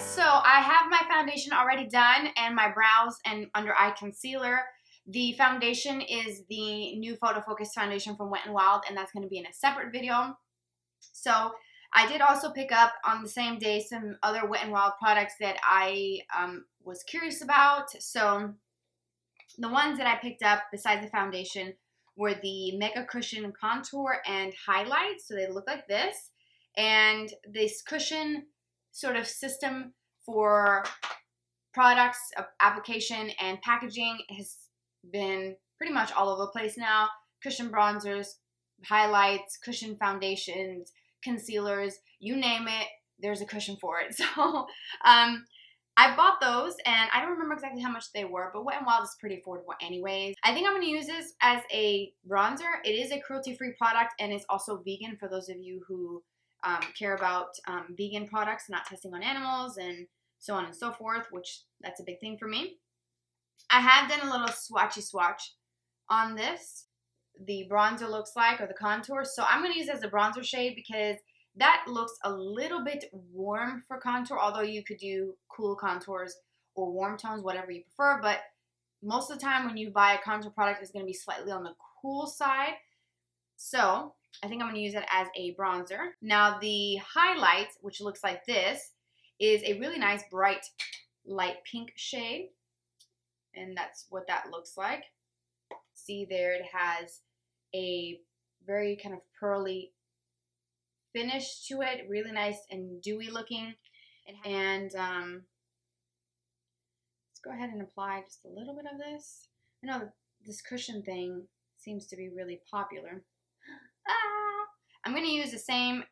guys, so I have my foundation already done and my brows and under eye concealer. The foundation is the new Photo Focus foundation from Wet n Wild, and that's going to be in a separate video. So I did also pick up on the same day some other Wet n Wild products that I was curious about. So the ones that I picked up besides the foundation were the MegaCushion contour and highlight. So they look like this. And this cushion sort of system for products, application, and packaging has been pretty much all over the place now. Cushion bronzers, highlights, cushion foundations, concealers, you name it, there's a cushion for it. So I bought those, and I don't remember exactly how much they were, but Wet n Wild is pretty affordable anyways. I think I'm going to use this as a bronzer. It is a cruelty-free product, and it's also vegan for those of you who care about vegan products, not testing on animals, and so on and so forth, which that's a big thing for me. I have done a little swatchy swatch on this, the bronzer looks like, or the contour. So I'm going to use it as a bronzer shade because that looks a little bit warm for contour, although you could do cool contours or warm tones, whatever you prefer. But most of the time when you buy a contour product, it's going to be slightly on the cool side. So I think I'm going to use it as a bronzer. Now the highlight, which looks like this, is a really nice bright light pink shade. And that's what that looks like. See there, it has a very kind of pearly finish to it, really nice and dewy looking. And let's go ahead and apply just a little bit of this. I know this cushion thing seems to be really popular. I'm going to use the same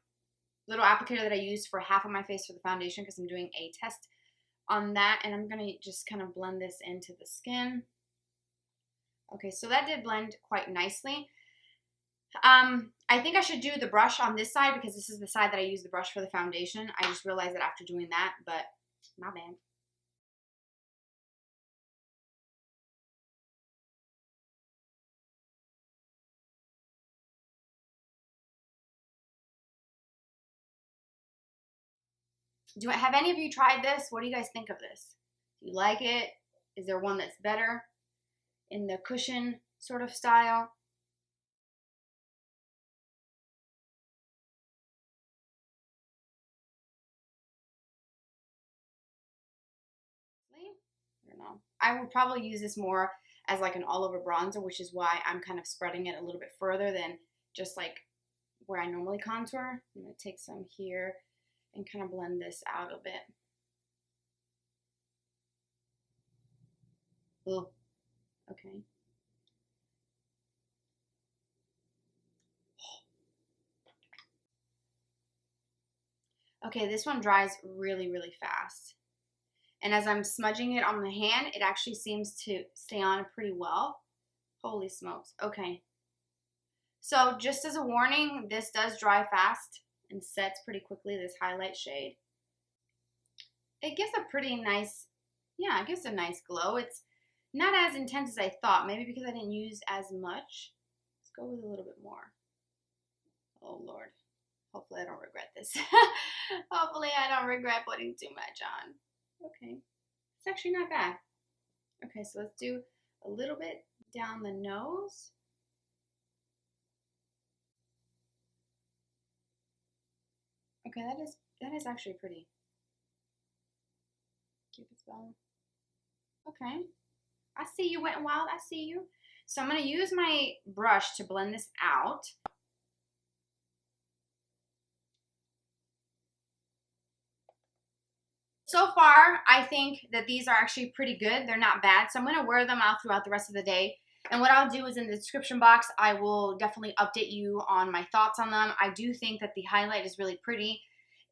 little applicator that I used for half of my face for the foundation because I'm doing a test on that, and I'm going to just kind of blend this into the skin. Okay, so that did blend quite nicely. I think I should do the brush on this side because this is the side that I use the brush for the foundation. I just realized that after doing that, but my bad. Have any of you tried this? What do you guys think of this? Do you like it? Is there one that's better in the cushion sort of style? I don't know. I would probably use this more as like an all-over bronzer, which is why I'm kind of spreading it a little bit further than just like where I normally contour. I'm going to take some here and kind of blend this out a bit. Ugh. Okay. Okay, this one dries really, really fast. And as I'm smudging it on the hand, it actually seems to stay on pretty well. Holy smokes. Okay. So just as a warning, this does dry fast and sets pretty quickly, this highlight shade. It gives a pretty nice, yeah, it gives a nice glow. It's not as intense as I thought, maybe because I didn't use as much. Let's go with a little bit more. Oh, Lord. Hopefully I don't regret this. Hopefully I don't regret putting too much on. Okay. It's actually not bad. Okay, so let's do a little bit down the nose. Okay, that is actually pretty. Cupid's bow. Okay. I see you, Wet n Wild. I see you. So I'm going to use my brush to blend this out. So far, I think that these are actually pretty good. They're not bad. So I'm going to wear them out throughout the rest of the day. And what I'll do is in the description box, I will definitely update you on my thoughts on them. I do think that the highlight is really pretty.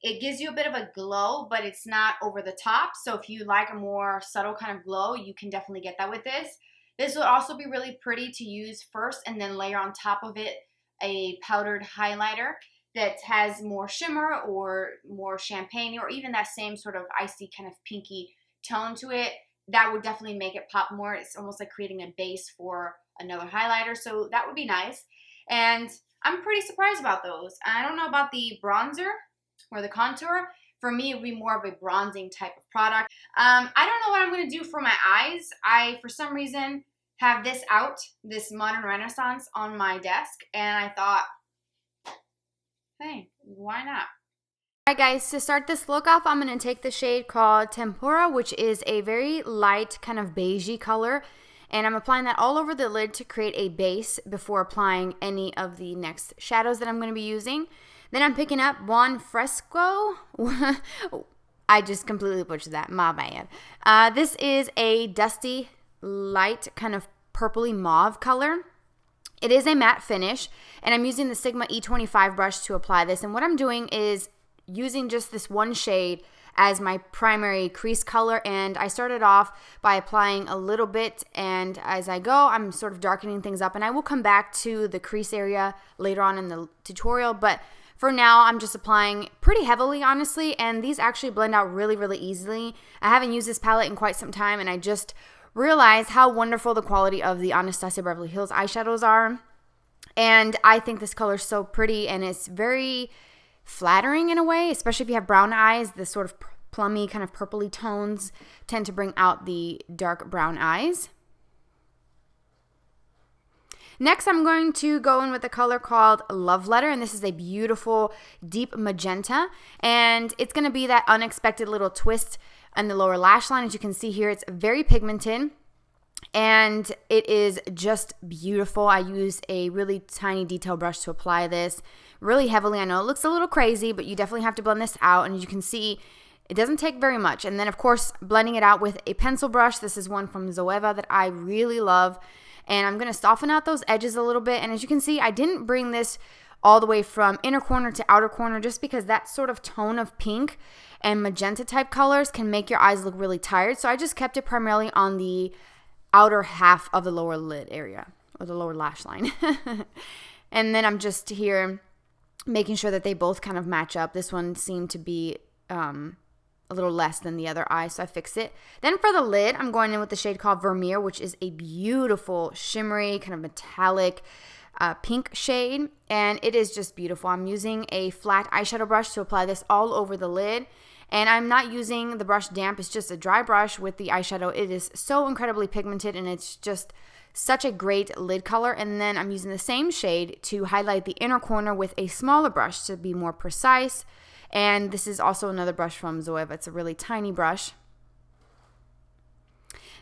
It gives you a bit of a glow, but it's not over the top. So if you like a more subtle kind of glow, you can definitely get that with this. This will also be really pretty to use first and then layer on top of it a powdered highlighter that has more shimmer or more champagne or even that same sort of icy kind of pinky tone to it. That would definitely make it pop more. It's almost like creating a base for another highlighter, so that would be nice. And I'm pretty surprised about those. I don't know about the bronzer or the contour, For me, it would be more of a bronzing type of product. I don't know what I'm going to do for my eyes. I, for some reason, have this out, this Modern Renaissance on my desk, and I thought, hey, why not? Alright guys, to start this look off, I'm going to take the shade called Tempura, which is a very light kind of beigey color. And I'm applying that all over the lid to create a base before applying any of the next shadows that I'm going to be using. Then I'm picking up Buon Fresco. I just completely butchered that, my bad. This is a dusty, light, kind of purpley mauve color. It is a matte finish, and I'm using the Sigma E25 brush to apply this. And what I'm doing is using just this one shade as my primary crease color, and I started off by applying a little bit, and as I go I'm sort of darkening things up, and I will come back to the crease area later on in the tutorial, but for now I'm just applying pretty heavily, honestly, and these actually blend out really easily. I haven't used this palette in quite some time, and I just realized how wonderful the quality of the Anastasia Beverly Hills eyeshadows are, and I think this color is so pretty, and it's very flattering in a way, especially if you have brown eyes. The sort of plummy kind of purpley tones tend to bring out the dark brown eyes. Next, I'm going to go in with a color called Love Letter, and this is a beautiful deep magenta, and it's going to be that unexpected little twist on the lower lash line. As you can see here, it's very pigmented, and it is just beautiful. I use a really tiny detail brush to apply this really heavily. I know it looks a little crazy, but you definitely have to blend this out, and as you can see, it doesn't take very much. And then, of course, blending it out with a pencil brush. This is one from Zoeva that I really love, and I'm going to soften out those edges a little bit. And as you can see, I didn't bring this all the way from inner corner to outer corner just because that sort of tone of pink and magenta type colors can make your eyes look really tired. So I just kept it primarily on the outer half of the lower lid area, or the lower lash line. And then I'm just here making sure that they both kind of match up. This one seemed to be a little less than the other eye, so I fixed it. Then for the lid, I'm going in with the shade called Vermeer, which is a beautiful, shimmery, kind of metallic pink shade, and it is just beautiful. I'm using a flat eyeshadow brush to apply this all over the lid, and I'm not using the brush damp. It's just a dry brush with the eyeshadow. It is so incredibly pigmented, and it's just such a great lid color. And then I'm using the same shade to highlight the inner corner with a smaller brush to be more precise. And this is also another brush from Zoeva. It's a really tiny brush.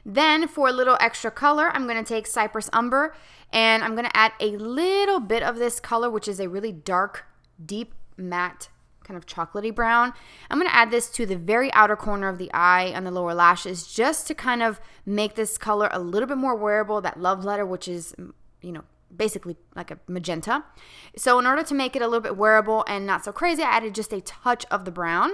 Then for a little extra color, I'm going to take Cypress Umber, and I'm going to add a little bit of this color, which is a really dark, deep, matte, kind of chocolatey brown. I'm going to add this to the very outer corner of the eye on the lower lashes just to kind of make this color a little bit more wearable, that Love Letter, which is, you know, basically like a magenta. So in order to make it a little bit wearable and not so crazy, I added just a touch of the brown.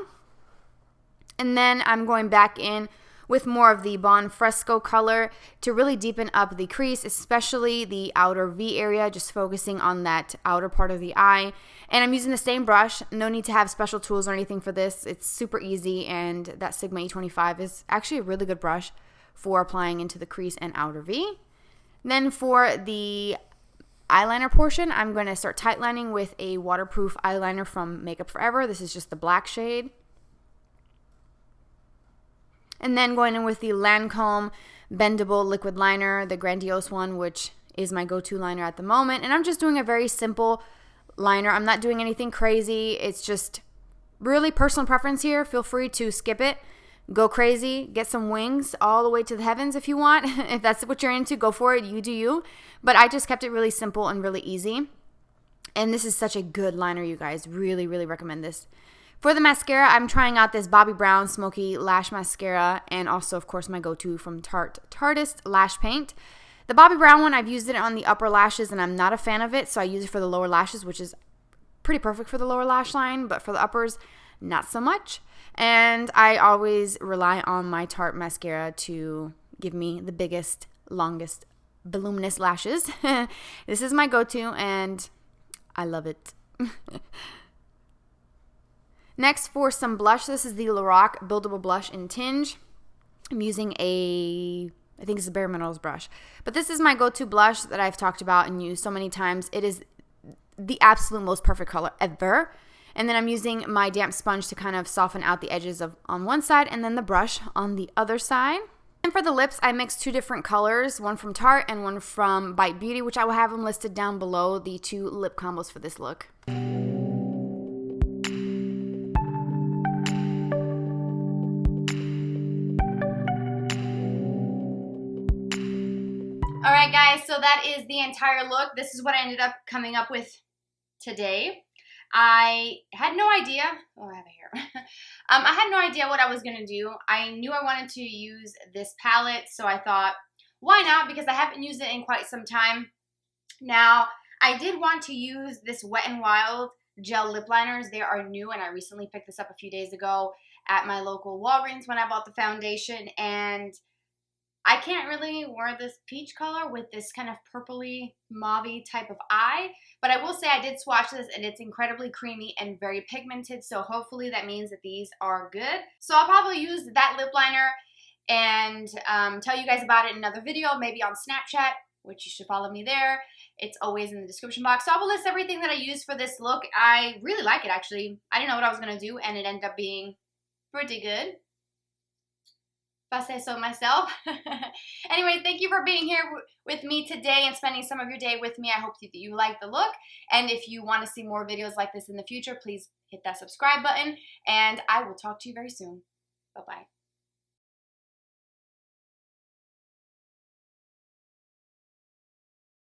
And then I'm going back in with more of the Buon Fresco color to really deepen up the crease, especially the outer V area, just focusing on that outer part of the eye. And I'm using the same brush. No need to have special tools or anything for this. It's super easy, and that Sigma E25 is actually a really good brush for applying into the crease and outer V. Then for the eyeliner portion, I'm going to start tightlining with a waterproof eyeliner from Makeup Forever. This is just the black shade. And then going in with the Lancôme Bendable liquid liner, the Grandiôse one, which is my go-to liner at the moment. And I'm just doing a very simple liner. I'm not doing anything crazy. It's just really personal preference here. Feel free to skip it. Go crazy. Get some wings all the way to the heavens if you want. If that's what you're into, go for it. You do you. But I just kept it really simple and really easy. And this is such a good liner, you guys. Really, really recommend this. For the mascara, I'm trying out this Bobbi Brown Smokey Lash Mascara, and also, of course, my go-to from Tarte, Tartiest Lash Paint. The Bobbi Brown one, I've used it on the upper lashes, and I'm not a fan of it, so I use it for the lower lashes, which is pretty perfect for the lower lash line, but for the uppers, not so much. And I always rely on my Tarte mascara to give me the biggest, longest, voluminous lashes. This is my go-to, and I love it. Next, for some blush, this is the LORAC Buildable Blush in Tinge. I'm using I think it's a Bare Minerals brush. But this is my go-to blush that I've talked about and used so many times. It is the absolute most perfect color ever. And then I'm using my damp sponge to kind of soften out the edges on one side and then the brush on the other side. And for the lips, I mixed 2 different colors, one from Tarte and one from Bite Beauty, which I will have them listed down below, the 2 lip combos for this look. Alright guys, so that is the entire look. This is what I ended up coming up with today. I had no idea, oh I have a hair. I had no idea what I was going to do. I knew I wanted to use this palette, so I thought, why not? Because I haven't used it in quite some time. Now, I did want to use this Wet n Wild gel lip liners. They are new and I recently picked this up a few days ago at my local Walgreens when I bought the foundation, and I can't really wear this peach color with this kind of purpley mauve type of eye, but I will say I did swatch this and it's incredibly creamy and very pigmented, so hopefully that means that these are good. So I'll probably use that lip liner and tell you guys about it in another video, maybe on Snapchat, which you should follow me there. It's always in the description box. So I will list everything that I used for this look. I really like it actually. I didn't know what I was going to do and it ended up being pretty good, if I say so myself. Anyway, thank you for being here with me today and spending some of your day with me. I hope that you like the look. And if you want to see more videos like this in the future, please hit that subscribe button. And I will talk to you very soon. Bye-bye.